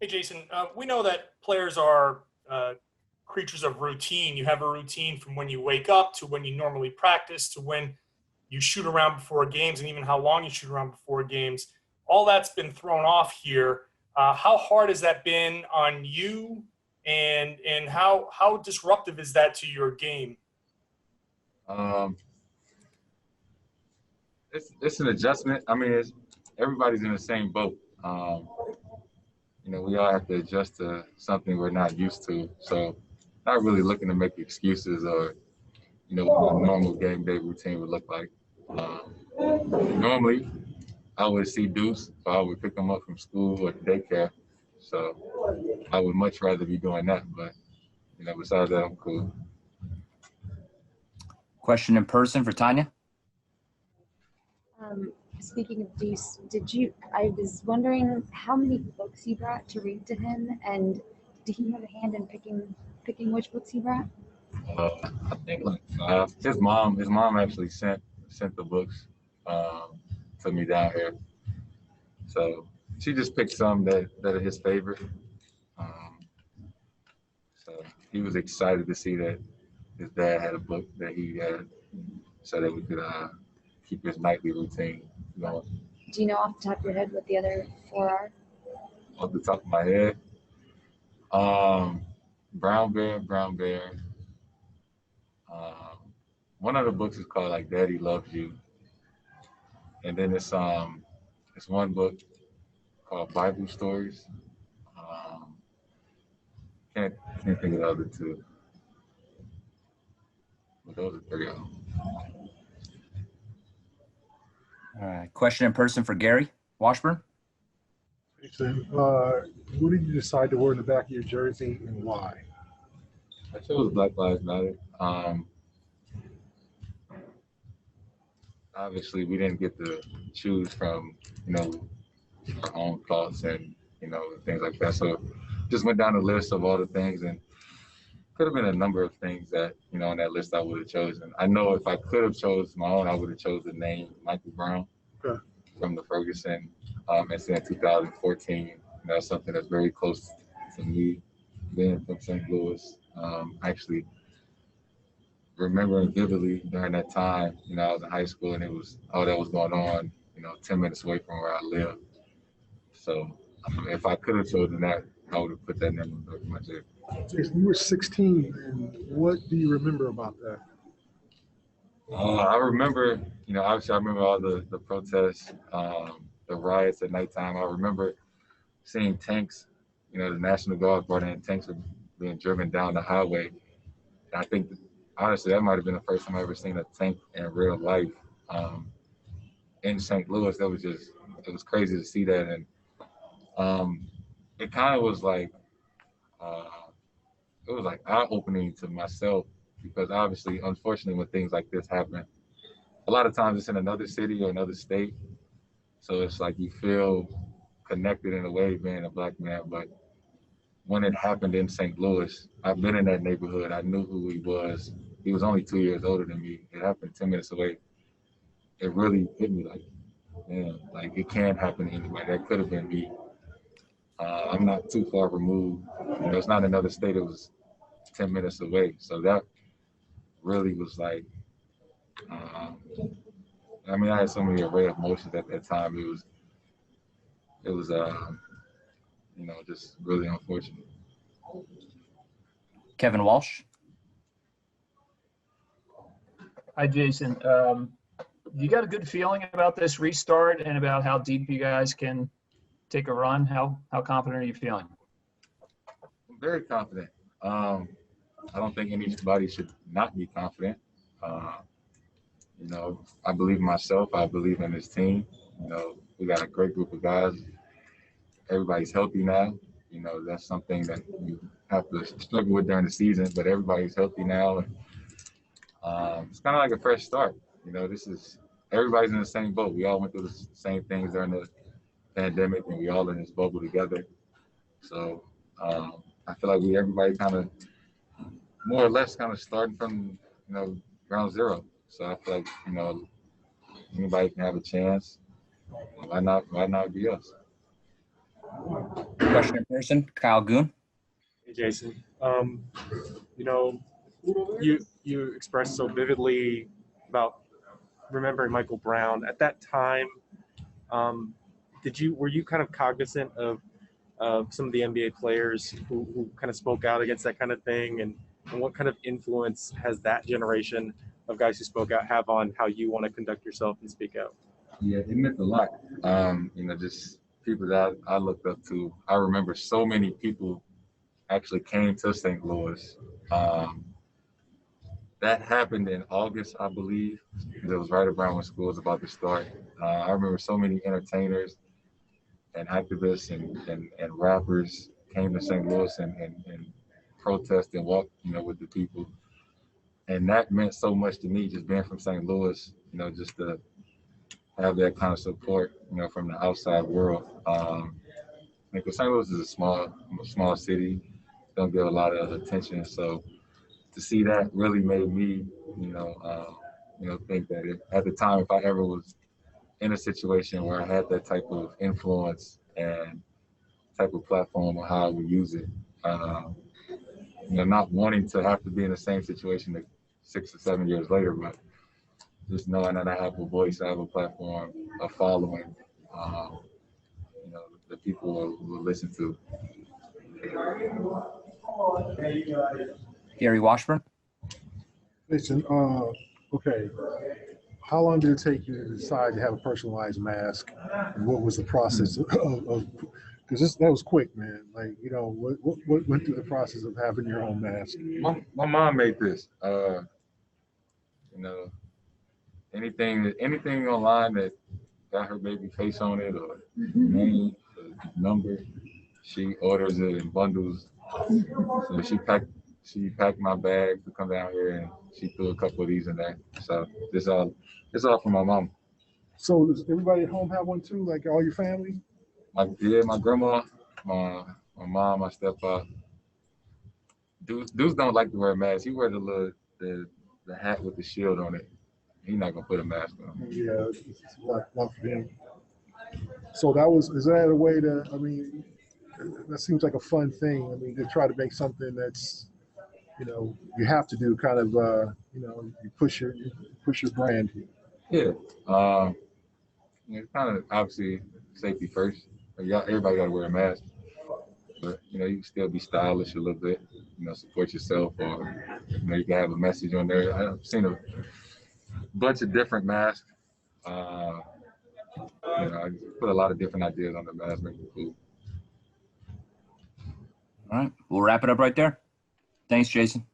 Hey, Jason, we know that players are creatures of routine. You have a routine from when you wake up to when you normally practice to when you shoot around before games and even how long you shoot around before games. All that's been thrown off here. How hard has that been on you, and how disruptive is that to your game? Um, it's an adjustment. I mean, everybody's in the same boat. We all have to adjust to something we're not used to. So, not really looking to make excuses or what a normal game day routine would look like. Normally, I would see Deuce, or I would pick him up from school or daycare. So, I would much rather be doing that. But besides that, I'm cool. Question in person for Tanya. Speaking of Deuce, I was wondering how many books you brought to read to him, and did he have a hand in picking which books he brought? I think his mom actually sent the books to me down here. So she just picked some that are his favorite. So he was excited to see that his dad had a book that he had, so that we could keep his nightly routine going. Do you know off the top of your head what the other four are? Off the top of my head, Brown Bear. One of the books is called like Daddy Loves You, and then it's one book called Bible Stories. Can't think of the other two, but those are three of them. All right. Question in person for Gary Washburn. Jason, what did you decide to wear in the back of your jersey and why? I chose Black Lives Matter. Obviously, we didn't get to choose from, our own thoughts and, things like that. So just went down the list of all the things, and could have been a number of things that, on that list I would have chosen. I know if I could have chosen my own, I would have chosen the name Michael Brown from the Ferguson incident in 2014. That's something that's very close to me, being from St. Louis. Actually remembering vividly during that time, I was in high school and it was all that was going on, 10 minutes away from where I live. So if I could have chosen that, I would have put that name on my jersey. Jason, you were 16, and what do you remember about that? I remember, obviously I remember all the protests, the riots at nighttime. I remember seeing tanks, the National Guard brought in tanks being driven down the highway. And I think, honestly, that might have been the first time I ever seen a tank in real life in St. Louis. It was crazy to see that. And it kind of was like, it was like eye-opening to myself, because obviously, unfortunately, when things like this happen, a lot of times it's in another city or another state. So it's like you feel connected in a way being a Black man. But when it happened in St. Louis, I've been in that neighborhood. I knew who he was. He was only 2 years older than me. It happened 10 minutes away. It really hit me like, man, like it can't happen to anybody. That could have been me. I'm not too far removed. It's not another state. It was 10 minutes away. So that really was like, I had so many array of emotions at that time. It was just really unfortunate. Kevin Walsh. Hi, Jason. You got a good feeling about this restart and about how deep you guys can take a run? How confident are you feeling? I'm very confident. I don't think anybody should not be confident. I believe in myself. I believe in this team. We got a great group of guys. Everybody's healthy now. That's something that you have to struggle with during the season, but everybody's healthy now. And it's kind of like a fresh start. Everybody's in the same boat. We all went through the same things during the pandemic, and we all in this bubble together. So I feel like everybody kind of more or less kind of starting from, ground zero. So I feel like, anybody can have a chance. Why not be us? Question in person, Kyle Goon. Hey, Jason. You know, you expressed so vividly about remembering Michael Brown. At that time, were you kind of cognizant of some of the NBA players who kind of spoke out against that kind of thing, and what kind of influence has that generation of guys who spoke out have on how you want to conduct yourself and speak out? Yeah, it meant a lot. Just people that I looked up to. I remember so many people actually came to St. Louis. That happened in August, I believe. It was right around when school was about to start. I remember so many entertainers and activists and rappers came to St. Louis and protest and walk, with the people. And that meant so much to me, just being from St. Louis, just to have that kind of support, from the outside world. Because St. Louis is a small city, don't get a lot of attention. So to see that really made me, think that at the time, if I ever was in a situation where I had that type of influence and type of platform or how I would use it, not wanting to have to be in the same situation like 6 or 7 years later, but just knowing that I have a voice, I have a platform, a following, that people will listen to. Gary Washburn. Listen, okay. How long did it take you to decide to have a personalized mask? And what was the process of because that was quick, man. Like, what went through the process of having your own mask? My mom made this. Anything online that got her baby face on it or name, number, she orders it in bundles. So she packed my bag to come down here, and she threw a couple of these in there. So it's all from my mom. So does everybody at home have one too? Like all your family? My grandma, my mom, my stepfather. Dudes don't like to wear masks. He wear the hat with the shield on it. He's not gonna put a mask on. Yeah, it's not for him. So is that a way to? I mean, that seems like a fun thing. I mean, to try to make something that's, you have to do kind of, you push your brand. Yeah. It's kind of obviously safety first. Everybody got to wear a mask, but you can still be stylish a little bit. Support yourself, or you can have a message on there. I've seen a bunch of different masks. I put a lot of different ideas on the mask, make it cool. All right, we'll wrap it up right there. Thanks, Jason.